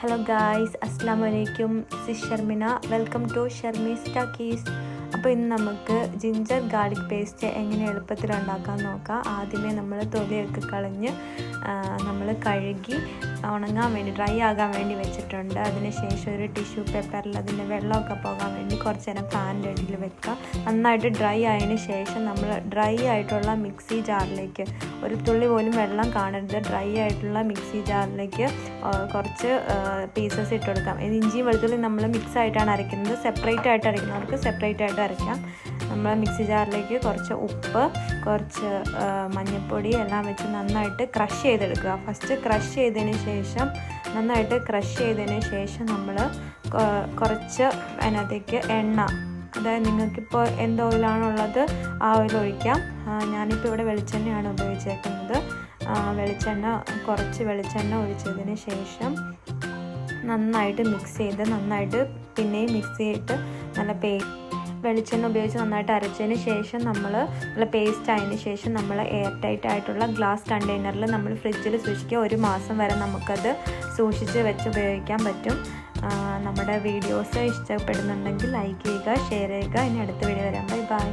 Hello guys, Assalamu alaikum. This is Sharmina. Welcome to Sharmi's Talkies. അപ്പോൾ ഇന്ന് നമുക്ക് ginger garlic paste എങ്ങനെ എളുപ്പത്തിൽ ഉണ്ടാക്കാൻ നോക്കാം. ആദ്യമേ നമ്മൾ തൊലിയൊക്കെ കളഞ്ഞ് നമ്മൾ കഴുകി ഉണങ്ങാൻ വേണ്ടി ഡ്രൈ ആകാൻ വേണ്ടി വെച്ചിട്ടുണ്ട്. അതിനുശേഷം ഒരു ടിഷ്യൂ പേപ്പറിൽ അതിൻ്റെ വെള്ളമൊക്കെ പോകാൻ വേണ്ടി കുറച്ച് നേരം ഫാനിൻ്റെ അടിയിൽ വെക്കാം. നന്നായിട്ട് ഡ്രൈ ആയതിന് ശേഷം നമ്മൾ ഡ്രൈ ആയിട്ടുള്ള മിക്സി ജാറിലേക്ക്, ഒരു തുള്ളി പോലും വെള്ളം കാണരുത്, ഡ്രൈ ആയിട്ടുള്ള മിക്സി ജാറിലേക്ക് കുറച്ച് പീസസ് ഇട്ട് കൊടുക്കാം. ഇത് ഇഞ്ചിയും വെളുത്തുള്ളി നമ്മൾ മിക്സ് ആയിട്ടാണ് അരയ്ക്കുന്നത്. സെപ്പറേറ്റ് ആയിട്ട് അരയ്ക്കുന്നവർക്ക് സെപ്പറേറ്റ് ആയിട്ട് അരയ്ക്കാം. നമ്മൾ മിക്സി ജാറിലേക്ക് കുറച്ച് ഉപ്പ്, കുറച്ച് മഞ്ഞൾപ്പൊടി എല്ലാം വെച്ച് നന്നായിട്ട് ക്രഷ് ചെയ്തെടുക്കുക. ഫസ്റ്റ് ക്രഷ് ചെയ്തതിന് ശേഷം നമ്മൾ കുറച്ച് അതിനകത്തേക്ക് എണ്ണ, അതായത് നിങ്ങൾക്കിപ്പോൾ എന്ത് ഓയിലാണുള്ളത് ആ ഓയിൽ ഒഴിക്കാം. ഞാനിപ്പോൾ ഇവിടെ വെളിച്ചെണ്ണയാണ് ഉപയോഗിച്ചേക്കുന്നത്. കുറച്ച് വെളിച്ചെണ്ണ ഒഴിച്ചതിന് ശേഷം നന്നായിട്ട് മിക്സ് ചെയ്ത് പിന്നെയും മിക്സ് ചെയ്തിട്ട് നല്ല വെളിച്ചെണ്ണ ഉപയോഗിച്ച് നന്നായിട്ട് അരച്ചതിന് ശേഷം നല്ല പേസ്റ്റ് ആയതിന് ശേഷം നമ്മൾ എയർ ടൈറ്റ് ആയിട്ടുള്ള ഗ്ലാസ് കണ്ടെയ്നറിൽ നമ്മൾ ഫ്രിഡ്ജിൽ സൂക്ഷിക്കുക. 1 മാസം വരെ നമുക്കത് സൂക്ഷിച്ച് വെച്ച് ഉപയോഗിക്കാൻ പറ്റും. നമ്മുടെ വീഡിയോസ് ഇഷ്ടപ്പെടുന്നുണ്ടെങ്കിൽ ലൈക്ക് ചെയ്യുക, ഷെയർ ചെയ്യുക. ഇനി അടുത്ത വീഡിയോ വരാം. ബൈ.